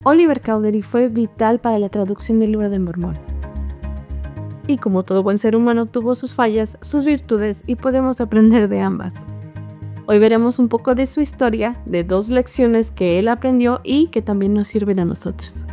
Oliver Cowdery fue vital para la traducción del Libro de Mormón. Y como todo buen ser humano tuvo sus fallas, sus virtudes y podemos aprender de ambas. Hoy veremos un poco de su historia, de 2 lecciones que él aprendió y que también nos sirven a nosotros.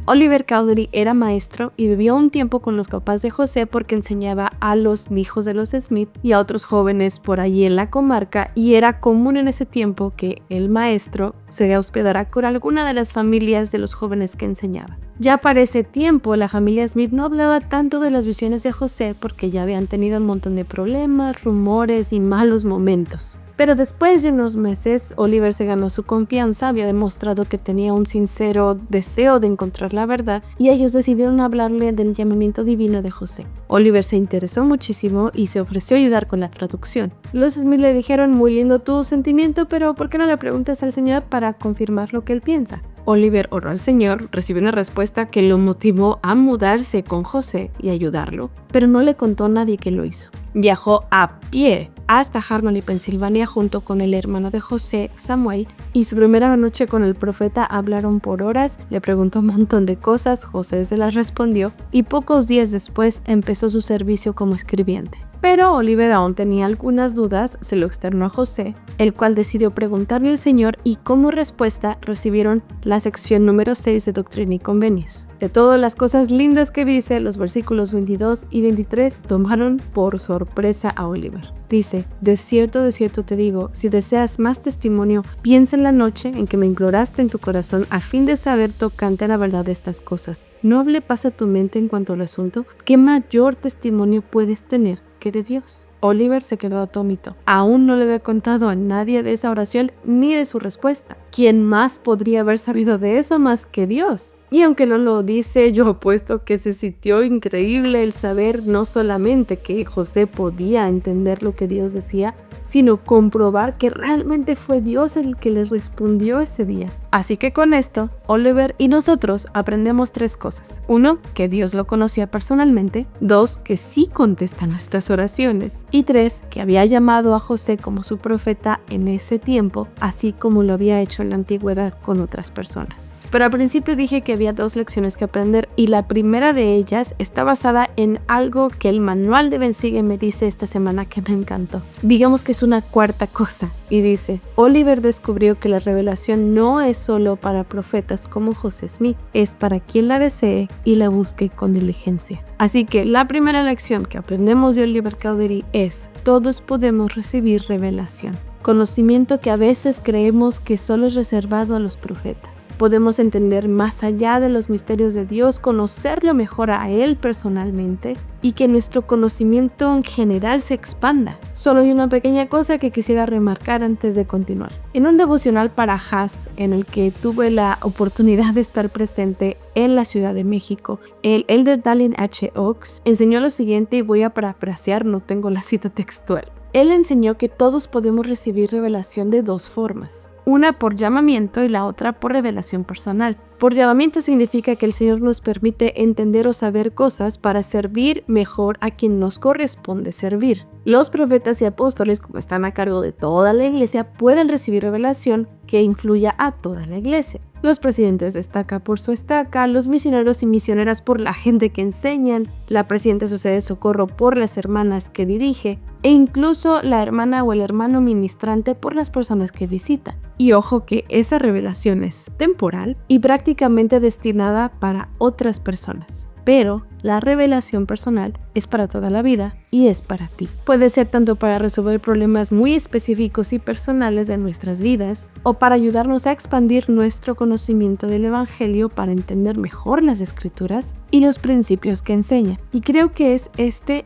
Oliver Cowdery era maestro y vivió un tiempo con los papás de José porque enseñaba a los hijos de los Smith y a otros jóvenes por allí en la comarca, y era común en ese tiempo que el maestro se hospedara con alguna de las familias de los jóvenes que enseñaba. Ya para ese tiempo la familia Smith no hablaba tanto de las visiones de José porque ya habían tenido un montón de problemas, rumores y malos momentos. Pero después de unos meses, Oliver se ganó su confianza, había demostrado que tenía un sincero deseo de encontrar la verdad y ellos decidieron hablarle del llamamiento divino de José. Oliver se interesó muchísimo y se ofreció a ayudar con la traducción. Los Smith le dijeron: muy lindo tu sentimiento, pero ¿por qué no le preguntas al Señor para confirmar lo que él piensa? Oliver oró al Señor, recibió una respuesta que lo motivó a mudarse con José y ayudarlo, pero no le contó a nadie que lo hizo. Viajó a pie hasta Harmony, Pensilvania, junto con el hermano de José, Samuel, y su primera noche con el profeta hablaron por horas, le preguntó un montón de cosas, José se las respondió y pocos días después empezó su servicio como escribiente. Pero Oliver aún tenía algunas dudas, se lo externó a José, el cual decidió preguntarle al Señor y como respuesta recibieron la sección número 6 de Doctrina y Convenios. De todas las cosas lindas que dice, los versículos 22 y 23 tomaron por sorpresa a Oliver. Dice: de cierto te digo, si deseas más testimonio, piensa en la noche en que me imploraste en tu corazón a fin de saber tocante a la verdad de estas cosas. ¿No le pasa a tu mente en cuanto al asunto? ¿Qué mayor testimonio puedes tener que de Dios? Oliver se quedó atónito. Aún no le había contado a nadie de esa oración ni de su respuesta. ¿Quién más podría haber sabido de eso más que Dios? Y aunque no lo dice, yo apuesto que se sintió increíble el saber no solamente que José podía entender lo que Dios decía, sino comprobar que realmente fue Dios el que les respondió ese día. Así que con esto, Oliver y nosotros aprendemos 3 cosas. 1, que Dios lo conocía personalmente. 2, que sí contesta nuestras oraciones. Y 3, que había llamado a José como su profeta en ese tiempo, así como lo había hecho en la antigüedad con otras personas. Pero al principio dije que había 2 lecciones que aprender y la primera de ellas está basada en algo que el manual de Ben Sigue me dice esta semana que me encantó. Digamos que es una cuarta cosa y dice: Oliver descubrió que la revelación no es solo para profetas como José Smith, es para quien la desee y la busque con diligencia. Así que la primera lección que aprendemos de Oliver Cowdery es: todos podemos recibir revelación. Conocimiento que a veces creemos que solo es reservado a los profetas. Podemos entender más allá de los misterios de Dios, conocerlo mejor a Él personalmente y que nuestro conocimiento en general se expanda. Solo hay una pequeña cosa que quisiera remarcar antes de continuar. En un devocional para Haas, en el que tuve la oportunidad de estar presente en la Ciudad de México, el Elder Dallin H. Oaks enseñó lo siguiente y voy a parafrasear, no tengo la cita textual. Él enseñó que todos podemos recibir revelación de 2 formas. Una por llamamiento y la otra por revelación personal. Por llamamiento significa que el Señor nos permite entender o saber cosas para servir mejor a quien nos corresponde servir. Los profetas y apóstoles, como están a cargo de toda la iglesia, pueden recibir revelación que influya a toda la iglesia. Los presidentes de estaca por su estaca, los misioneros y misioneras por la gente que enseñan, la presidenta de Sociedad de Socorro por las hermanas que dirige, e incluso la hermana o el hermano ministrante por las personas que visita. Y ojo que esa revelación es temporal y prácticamente destinada para otras personas. Pero la revelación personal es para toda la vida y es para ti. Puede ser tanto para resolver problemas muy específicos y personales de nuestras vidas o para ayudarnos a expandir nuestro conocimiento del Evangelio para entender mejor las Escrituras y los principios que enseña. Y creo que es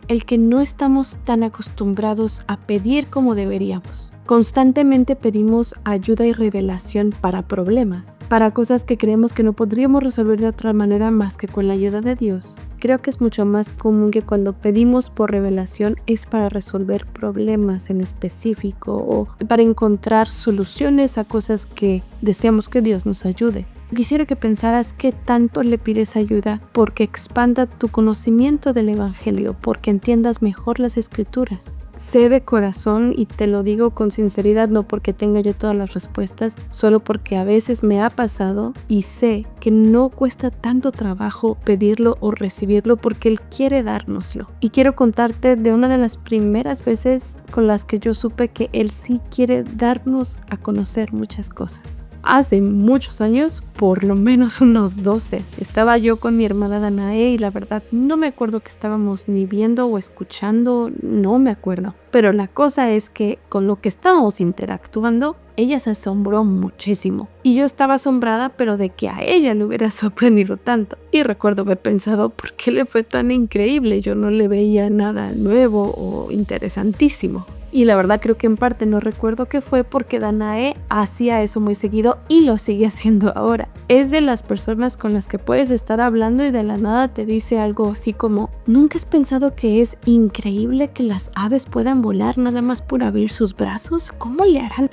el que no estamos tan acostumbrados a pedir como deberíamos. Constantemente pedimos ayuda y revelación para problemas, para cosas que creemos que no podríamos resolver de otra manera más que con la ayuda de Dios. Creo que es mucho más común que cuando pedimos por revelación es para resolver problemas en específico o para encontrar soluciones a cosas que deseamos que Dios nos ayude. Quisiera que pensaras qué tanto le pides ayuda porque expanda tu conocimiento del Evangelio, porque entiendas mejor las Escrituras. sé de corazón y te lo digo con sinceridad, no porque tenga yo todas las respuestas, solo porque a veces me ha pasado y sé que no cuesta tanto trabajo pedirlo o recibirlo porque Él quiere dárnoslo. Y quiero contarte de una de las primeras veces con las que yo supe que Él sí quiere darnos a conocer muchas cosas. Hace muchos años, por lo menos unos 12, estaba yo con mi hermana Danae y la verdad no me acuerdo que estábamos ni viendo o escuchando, no me acuerdo. Pero la cosa es que con lo que estábamos interactuando, ella se asombró muchísimo. Y yo estaba asombrada, pero de que a ella le hubiera sorprendido tanto. Y recuerdo haber pensado, ¿por qué le fue tan increíble? Yo no le veía nada nuevo o interesantísimo. Y la verdad creo que en parte no recuerdo qué fue porque Danae hacía eso muy seguido y lo sigue haciendo ahora. Es de las personas con las que puedes estar hablando y de la nada te dice algo así como: ¿nunca has pensado que es increíble que las aves puedan volar nada más por abrir sus brazos? ¿Cómo le harán?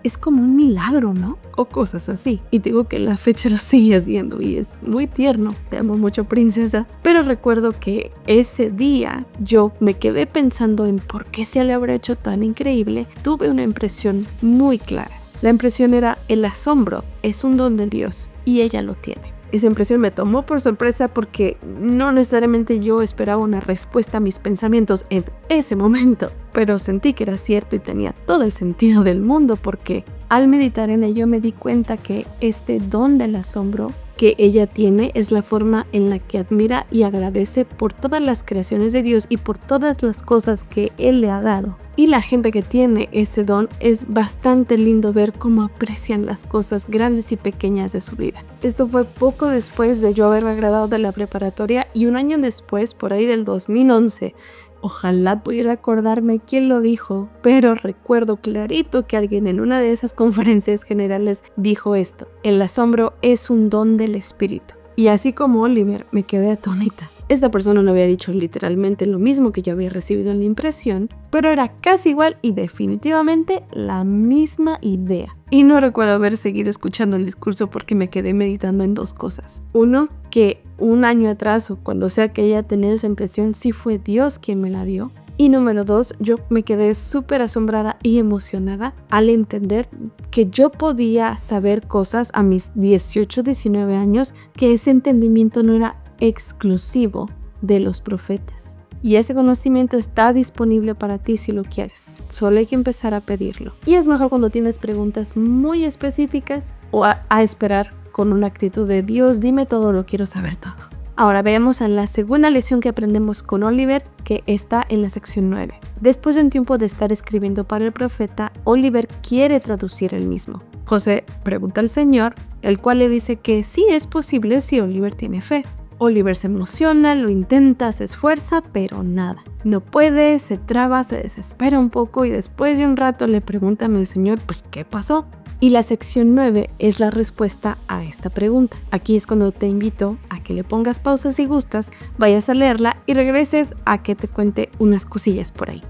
Es como un milagro, ¿no? O cosas así. Y digo que la fecha lo sigue haciendo y es muy tierno. Te amo mucho, princesa. Pero recuerdo que ese día yo me quedé pensando en por qué se le habrá hecho tan increíble. Tuve una impresión muy clara. La impresión era: el asombro es un don de Dios y ella lo tiene. Esa impresión me tomó por sorpresa porque no necesariamente yo esperaba una respuesta a mis pensamientos en ese momento, pero sentí que era cierto y tenía todo el sentido del mundo porque al meditar en ello me di cuenta que este don del asombro que ella tiene es la forma en la que admira y agradece por todas las creaciones de Dios y por todas las cosas que Él le ha dado. Y la gente que tiene ese don es bastante lindo ver cómo aprecian las cosas grandes y pequeñas de su vida. Esto fue poco después de yo haberme graduado de la preparatoria y un año después, por ahí del 2011, ojalá pudiera acordarme quién lo dijo, pero recuerdo clarito que alguien en una de esas conferencias generales dijo esto: el asombro es un don del espíritu. Y así como Oliver, me quedé atónita. Esta persona no había dicho literalmente lo mismo que yo había recibido en la impresión, pero era casi igual y definitivamente la misma idea. Y no recuerdo haber seguido escuchando el discurso porque me quedé meditando en dos cosas. Uno, que un año atrás o cuando sea que haya tenido esa impresión, sí fue Dios quien me la dio. Y número dos, yo me quedé súper asombrada y emocionada al entender que yo podía saber cosas a mis 18, 19 años, que ese entendimiento no era exclusivo de los profetas. Y ese conocimiento está disponible para ti si lo quieres. Solo hay que empezar a pedirlo. Y es mejor cuando tienes preguntas muy específicas o a esperar con una actitud de: Dios, dime todo, lo quiero saber todo. Ahora veamos a la segunda lección que aprendemos con Oliver, que está en la sección 9. Después de un tiempo de estar escribiendo para el profeta, Oliver quiere traducir el mismo. José pregunta al Señor, el cual le dice que sí es posible si Oliver tiene fe. Oliver se emociona, lo intenta, se esfuerza, pero nada. No puede, se traba, se desespera un poco y después de un rato le preguntan al Señor, pues, ¿qué pasó? Y la sección 9 es la respuesta a esta pregunta. Aquí es cuando te invito a que le pongas pausa si gustas, vayas a leerla y regreses a que te cuente unas cosillas por ahí.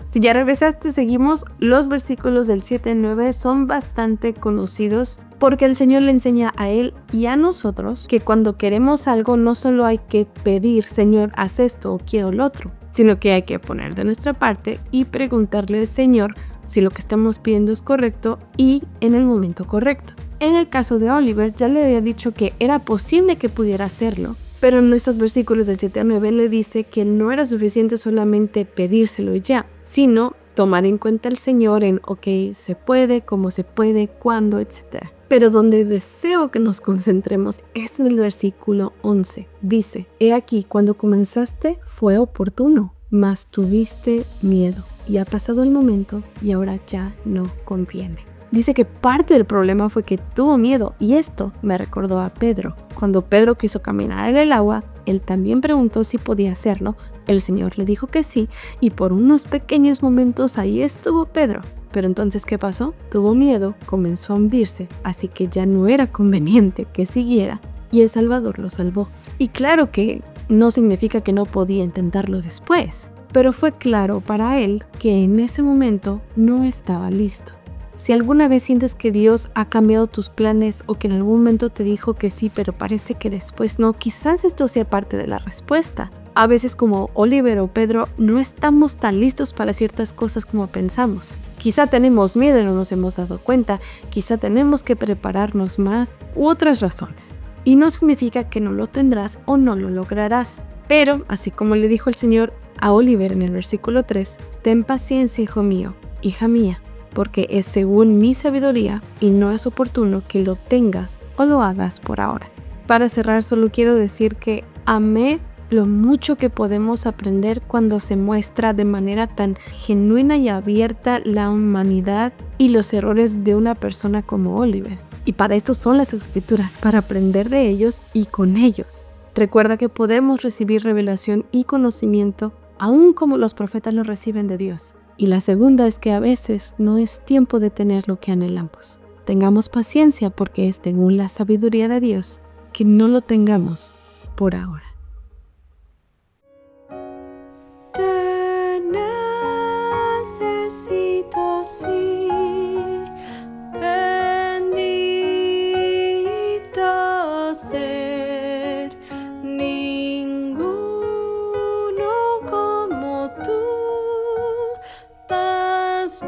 Si ya regresaste, seguimos. Los versículos del 7 al 9 son bastante conocidos porque el Señor le enseña a él y a nosotros que cuando queremos algo no solo hay que pedir: Señor, haz esto o quiero lo otro, sino que hay que poner de nuestra parte y preguntarle al Señor si lo que estamos pidiendo es correcto y en el momento correcto. En el caso de Oliver, ya le había dicho que era posible que pudiera hacerlo, pero en estos versículos del 7 al 9 le dice que no era suficiente solamente pedírselo ya, sino tomar en cuenta al Señor en ok, se puede, cómo se puede, cuándo, etc. Pero donde deseo que nos concentremos es en el versículo 11. Dice: he aquí, cuando comenzaste fue oportuno, mas tuviste miedo, y ha pasado el momento y ahora ya no conviene. Dice que parte del problema fue que tuvo miedo, y esto me recordó a Pedro. Cuando Pedro quiso caminar en el agua, él también preguntó si podía hacerlo. El Señor le dijo que sí, y por unos pequeños momentos ahí estuvo Pedro. Pero entonces, ¿qué pasó? Tuvo miedo, comenzó a hundirse, así que ya no era conveniente que siguiera, y el Salvador lo salvó. Y claro que no significa que no podía intentarlo después, pero fue claro para él que en ese momento no estaba listo. Si alguna vez sientes que Dios ha cambiado tus planes o que en algún momento te dijo que sí, pero parece que después no, quizás esto sea parte de la respuesta. A veces, como Oliver o Pedro, no estamos tan listos para ciertas cosas como pensamos. Quizá tenemos miedo y no nos hemos dado cuenta, quizá tenemos que prepararnos más u otras razones. Y no significa que no lo tendrás o no lo lograrás. Pero, así como le dijo el Señor a Oliver en el versículo 3, ten paciencia, hijo mío, hija mía, porque es según mi sabiduría y no es oportuno que lo tengas o lo hagas por ahora. Para cerrar, solo quiero decir que amé lo mucho que podemos aprender cuando se muestra de manera tan genuina y abierta la humanidad y los errores de una persona como Oliver. Y para esto son las Escrituras, para aprender de ellos y con ellos. Recuerda que podemos recibir revelación y conocimiento, aun como los profetas lo reciben de Dios. Y la segunda es que a veces no es tiempo de tener lo que anhelamos. Tengamos paciencia porque es según la sabiduría de Dios que no lo tengamos por ahora. Te necesito, sí, bendito ser, ninguno como tú, paz.